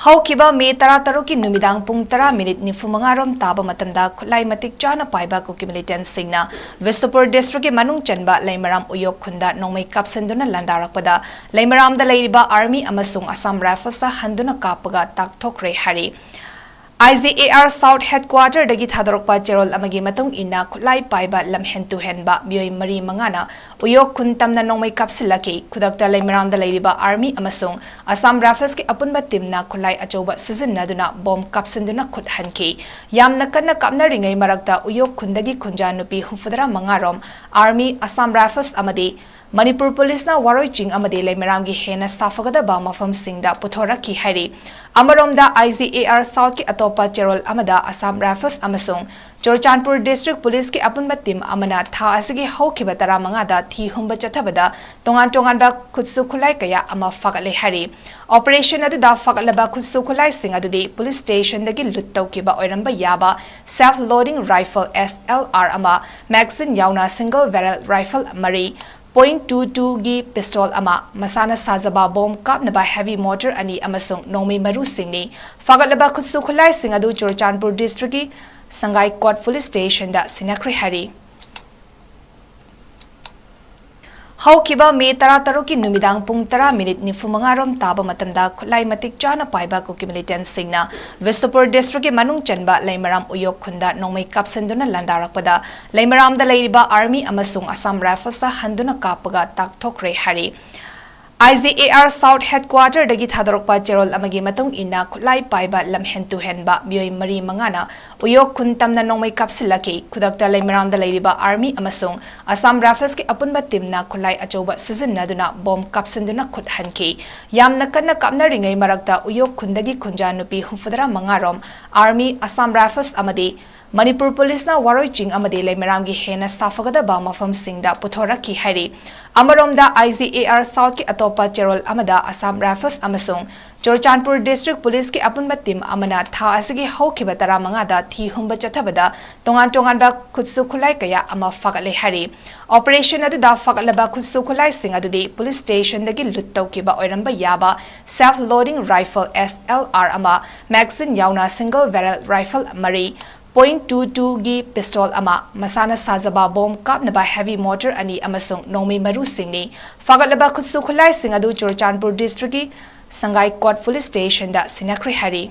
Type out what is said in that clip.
ꯍꯧꯈꯤꯕ ꯃꯦ 13ꯀꯤ ꯅꯨꯃꯤꯗꯥꯡ ꯄꯨꯡ 10:45 ꯇꯥꯕ ꯃꯇꯝꯗ ꯈꯨꯠꯂꯥꯏ ꯃꯇꯤꯛ ꯆꯥꯅ ꯄꯥꯏꯕ ꯀꯨꯀꯤ ꯃꯤꯂꯤꯇꯦꯟꯠꯁꯤꯡꯅ ꯕꯤꯁꯅꯨꯄꯨꯔ ꯗꯤꯁꯇ꯭ꯔꯤꯛꯀꯤ ꯃꯅꯨꯡ ꯆꯟꯕ ꯂꯩꯃꯔꯥꯝ ꯎꯌꯣꯛ ꯈꯨꯟꯗ ꯅꯣꯡꯃꯩ ꯀꯥꯞꯁꯤꯟꯗꯨꯅ ꯂꯥꯟꯗꯥꯔꯛꯄꯗ ꯂꯩꯃꯔꯥꯝꯗ ꯂꯩꯔꯤꯕ ꯑꯥꯔꯃꯤ ꯑꯃꯁꯨꯡ ꯑꯁꯥꯝ ꯔꯥꯏꯐꯜꯁꯇ ꯍꯟꯗꯨꯅ ꯀꯥꯞꯄꯒ ꯇꯥꯛꯊꯣꯛꯈ꯭ꯔꯦ ꯍꯥꯏꯔꯤ꯫ 𝗪 ꯁꯥꯎꯊ ꯍꯦꯗꯀ꯭ꯋꯥꯔꯇꯔꯗꯒꯤ ꯊꯥꯗꯣꯔꯛꯄ ꯆꯦꯔꯣꯜ ꯑꯃꯒꯤ ꯃꯇꯨꯡ ꯏꯟꯅ ꯈꯨꯠꯂꯥꯏ ꯄꯥꯏꯕ ꯂꯝꯍꯦꯟ-ꯇꯨꯍꯦꯟꯕ ꯃꯤꯑꯣꯏ 4-5ꯅ ꯎꯌꯣꯛ ꯈꯨꯟ ꯇꯝꯅ ꯅꯣꯡꯃꯩ ꯀꯥꯞꯁꯤꯜꯂꯛꯈꯤ꯫ ꯈꯨꯗꯛꯇ ꯂꯩꯃꯔꯥꯝꯗ ꯂꯩꯔꯤꯕ ꯑꯥꯔꯃꯤ ꯑꯃꯁꯨꯡ ꯑꯁꯥꯝ ꯔꯥꯏꯐꯜꯁꯀꯤ ꯑꯄꯨꯟꯕ ꯇꯤꯝꯅ ꯈꯨꯠꯂꯥꯏ ꯑꯆꯧꯕ ꯁꯤꯖꯤꯟꯅꯗꯨꯅ ꯕꯣꯝ ꯀꯥꯞꯁꯤꯟꯗꯨꯅ ꯈꯨꯠ ꯍꯟꯈꯤ꯫ ꯌꯥꯝꯅ ꯀꯟꯅ ꯀꯥꯞꯅꯔꯤꯉꯩ ꯃꯔꯛꯇ ꯎꯌꯣꯛ ꯈꯨꯟꯗꯒꯤ ꯈꯨꯟꯖꯥ ꯅꯨꯄꯤ 75 ꯑꯥꯔꯃꯤ, ꯑꯁꯥꯝ ꯔꯥꯏꯐꯜꯁ ꯑꯃꯗꯤ ꯃꯅꯤꯄꯨꯔ ꯄꯨꯂꯤꯁꯅ ꯋꯥꯔꯣꯏ ꯆꯤꯡ ꯑꯃꯗꯤ ꯂꯩꯃꯔꯥꯝꯒꯤ ꯍꯦꯟꯅ ꯁꯥꯐꯒꯗꯕ ꯃꯐꯝꯁꯤꯡꯗ ꯄꯨꯊꯣꯔꯛꯈꯤ ꯍꯥꯏꯔꯤ꯫ ꯑꯃꯔꯣꯝꯗ 𝗪 ꯁꯥꯎꯊꯀꯤ ꯑꯇꯣꯞꯄ ꯆꯦꯔꯣꯜ ꯑꯃꯗ ꯑꯁꯥꯝ ꯔꯥꯏꯐꯜꯁ ꯑꯃꯁꯨꯡ ꯆꯨꯔꯆꯥꯟꯄꯨꯔ ꯗꯤꯁꯇ꯭ꯔꯤꯛ ꯄꯨꯂꯤꯁꯀꯤ ꯑꯄꯨꯟꯕ ꯇꯤꯝ ꯑꯃꯅ ꯊꯥ ꯑꯁꯤꯒꯤ ꯍꯧꯈꯤꯕ 15ꯗ ꯊꯤ ꯍꯨꯝꯕ ꯆꯠꯊꯕꯗ ꯇꯣꯉꯥꯟ-ꯇꯣꯉꯥꯟꯕ ꯈꯨꯠꯁꯨ ꯈꯨꯠꯂꯥꯏ ꯀꯌꯥ ꯑꯃ ꯐꯥꯒꯠꯂꯦ ꯍꯥꯏꯔꯤ꯫ ꯑꯣꯄꯔꯦꯁꯟ ꯑꯗꯨꯗ ꯐꯥꯒꯠꯂꯕ ꯈꯨꯠꯁꯨ ꯈꯨꯠꯂꯥꯏꯁꯤꯡ ꯑꯗꯨꯗꯤ ꯄꯨꯂꯤꯁ ꯁ꯭ꯇꯦꯁꯟꯗꯒꯤ ꯂꯨꯠ ꯇꯧꯈꯤꯕ ꯑꯣꯏꯔꯝꯕ ꯌꯥꯕ ꯁꯦꯜꯐ ꯂꯣꯗꯤꯡ ꯔꯥꯏꯐꯜ SLR ꯑꯃ, ꯃꯦꯒꯥꯖꯤꯟ ꯌꯥꯎꯅ ꯁꯤꯡꯒꯜ ꯕꯦꯔꯦꯜ ꯔꯥꯏꯐꯜ 4, .22ꯒꯤ ꯄꯤꯁꯇꯣꯜ ꯑꯃ, ꯃꯁꯥꯅ ꯁꯥꯖꯕ ꯕꯣꯝ ꯀꯥꯞꯅꯕ ꯍꯦꯚꯤ ꯃꯣꯔꯇꯔ 2 ꯑꯃꯁꯨꯡ ꯅꯣꯡꯃꯩ ꯃꯔꯨꯁꯤꯡꯅꯤ꯫ ꯐꯥꯒꯠꯂꯕ ꯈꯨꯠꯁꯨ ꯈꯨꯠꯂꯥꯏꯁꯤꯡ ꯑꯗꯨ ꯆꯨꯔꯆꯥꯟꯄꯨꯔ ꯗꯤꯁꯇ꯭ꯔꯤꯛꯀꯤ ꯁꯪꯒꯥꯏꯀꯣꯠ ꯄꯨꯂꯤꯁ ꯁ꯭ꯇꯦꯁꯟꯗ ꯁꯤꯟꯅꯈ꯭ꯔꯦ ꯍꯥꯏꯔꯤ꯫ ꯍꯧꯈꯤꯕ ꯃꯦ 13ꯀꯤ ꯅꯨꯃꯤꯗꯥꯡ ꯄꯨꯡ 10:45 ꯇꯥꯕ ꯃꯇꯝꯗ ꯈꯨꯠꯂꯥꯏ ꯃꯇꯤꯛ ꯆꯥꯅ ꯄꯥꯏꯕ ꯀꯨꯀꯤ ꯃꯤꯂꯤꯇꯦꯟꯠꯁꯤꯡꯅ ꯕꯤꯁꯅꯨꯄꯨꯔ ꯗꯤꯁꯇ꯭ꯔꯤꯛꯀꯤ ꯃꯅꯨꯡ ꯆꯟꯕ ꯂꯩꯃꯔꯥꯝ ꯎꯌꯣꯛ ꯈꯨꯟꯗ ꯅꯣꯡꯃꯩ ꯀꯥꯞꯁꯤꯟꯗꯨꯅ ꯂꯥꯟꯗꯥꯔꯛꯄꯗ ꯂꯩꯃꯔꯥꯝꯗ ꯂꯩꯔꯤꯕ ꯑꯥꯔꯃꯤ ꯑꯃꯁꯨꯡ ꯑꯁꯥꯝ ꯔꯥꯏꯐꯜꯁꯇ ꯍꯟꯗꯨꯅ ꯀꯥꯞꯄꯒ ꯇꯥꯛꯊꯣꯛꯈ꯭ꯔꯦ ꯍꯥꯏꯔꯤ꯫ 𝗪 ꯁꯥꯎꯊ ꯍꯦꯗꯀ꯭ꯋꯥꯔꯇꯔꯗꯒꯤ ꯊꯥꯗꯣꯔꯛꯄ ꯆꯦꯔꯣꯜ ꯑꯃꯒꯤ ꯃꯇꯨꯡ ꯏꯟꯅ ꯈꯨꯠꯂꯥꯏ ꯄꯥꯏꯕ ꯂꯝꯍꯦꯟ-ꯇꯨꯍꯦꯟꯕ ꯃꯤꯑꯣꯏ 4-5ꯅ ꯎꯌꯣꯛ ꯈꯨꯟ ꯇꯝꯅ ꯅꯣꯡꯃꯩ ꯀꯥꯞꯁꯤꯜꯂꯛꯈꯤ꯫ ꯈꯨꯗꯛꯇ ꯂꯩꯃꯔꯥꯝꯗ ꯂꯩꯔꯤꯕ ꯑꯥꯔꯃꯤ ꯑꯃꯁꯨꯡ ꯑꯁꯥꯝ ꯔꯥꯏꯐꯜꯁꯀꯤ ꯑꯄꯨꯟꯕ ꯇꯤꯝꯅ ꯈꯨꯠꯂꯥꯏ ꯑꯆꯧꯕ ꯁꯤꯖꯤꯟꯅꯗꯨꯅ ꯕꯣꯝ ꯀꯥꯞꯁꯤꯟꯗꯨꯅ ꯈꯨꯠ ꯍꯟꯈꯤ꯫ ꯌꯥꯝꯅ ꯀꯟꯅ ꯀꯥꯞꯅꯔꯤꯉꯩ ꯃꯔꯛꯇ ꯎꯌꯣꯛ ꯈꯨꯟꯗꯒꯤ ꯈꯨꯟꯖꯥ ꯅꯨꯄꯤ 75 ꯑꯥꯔꯃꯤ, ꯑꯁꯥꯝ ꯔꯥꯏꯐꯜꯁ ꯑꯃꯗꯤ ꯃꯅꯤꯄꯨꯔ ꯄꯨꯂꯤꯁꯅ ꯋꯥꯔꯣꯏ ꯆꯤꯡ ꯑꯃꯗꯤ ꯂꯩꯃꯔꯥꯝꯒꯤ ꯍꯦꯟꯅ ꯁꯥꯐꯒꯗꯕ ꯃꯐꯝꯁꯤꯡꯗ ꯄꯨꯊꯣꯔꯛꯈꯤ ꯍꯥꯏꯔꯤ꯫ ꯑꯃꯔꯣꯝꯗ 𝗪 ꯁꯥꯎꯊꯀꯤ ꯑꯇꯣꯞꯄ ꯆꯦꯔꯣꯜ ꯑꯃꯗ ꯑꯁꯥꯝ ꯔꯥꯏꯐꯜꯁ ꯑꯃꯁꯨꯡ ꯆꯨꯔꯆꯥꯟꯄꯨꯔ ꯗꯤꯁꯇ꯭ꯔꯤꯛ ꯄꯨꯂꯤꯁꯀꯤ ꯑꯄꯨꯟꯕ ꯇꯤꯝ ꯑꯃꯅ ꯊꯥ ꯑꯁꯤꯒꯤ ꯍꯧꯈꯤꯕ 15ꯗ ꯊꯤ ꯍꯨꯝꯕ ꯆꯠꯊꯕꯗ ꯇꯣꯉꯥꯟ-ꯇꯣꯉꯥꯟꯕ ꯈꯨꯠꯁꯨ ꯈꯨꯠꯂꯥꯏ ꯀꯌా ꯑꯃ ꯐꯥꯒꯠꯂꯦ ꯍꯥꯏꯔꯤ꯫ ꯑꯣꯄꯔꯦꯁꯟ ꯑꯗꯨꯗ ꯐꯥꯒꯠꯂꯕ ꯈꯨꯠꯁꯨ ꯈꯨꯠꯂꯥꯏꯁꯤꯡ ꯑꯗꯨꯗꯤ ꯄꯨꯂꯤꯁ ꯁ꯭ꯇꯦꯁꯟꯗꯒꯤ ꯂꯨꯠ ꯇꯧꯈꯤꯕ ꯑꯣꯏꯔꯝꯕ ꯌꯥꯕ ꯁꯦꯜꯐ ꯂꯣꯗꯤꯡ ꯔꯥꯏꯐꯜ SLR ꯑꯃ, ꯃꯦꯒꯥꯖꯤꯟ ꯌꯥꯎꯅ ꯁꯤꯡꯒꯜ ꯕꯦꯔꯦꯜ ꯔꯥꯏꯐꯜ 4, .22ꯒꯤ ꯄꯤꯁꯇꯣꯜ ꯑꯃ, ꯃꯁꯥꯅ ꯁꯥꯖꯕ ꯕꯣꯝ ꯀꯥꯞꯅꯕ ꯍꯦꯚꯤ ꯃꯣꯔꯇꯔ 2 ꯑꯃꯁꯨꯡ ꯅꯣꯡꯃꯩ ꯃꯔꯨꯁꯤꯡꯅꯤ꯫ ꯐꯥꯒꯠꯂꯕ ꯈꯨꯠꯁꯨ ꯈꯨꯠꯂꯥꯏꯁꯤꯡ ꯑꯗꯨ ꯆꯨꯔꯆꯥꯟꯄꯨꯔ ꯗꯤꯁꯇ꯭ꯔꯤꯛꯀꯤ ꯁꯪꯒꯥꯏꯀꯣꯠ ꯄꯨꯂꯤꯁ ꯁ꯭ꯇꯦꯁꯟꯗ ꯁꯤꯟꯅꯈ꯭ꯔꯦ ꯍꯥꯏꯔꯤ꯫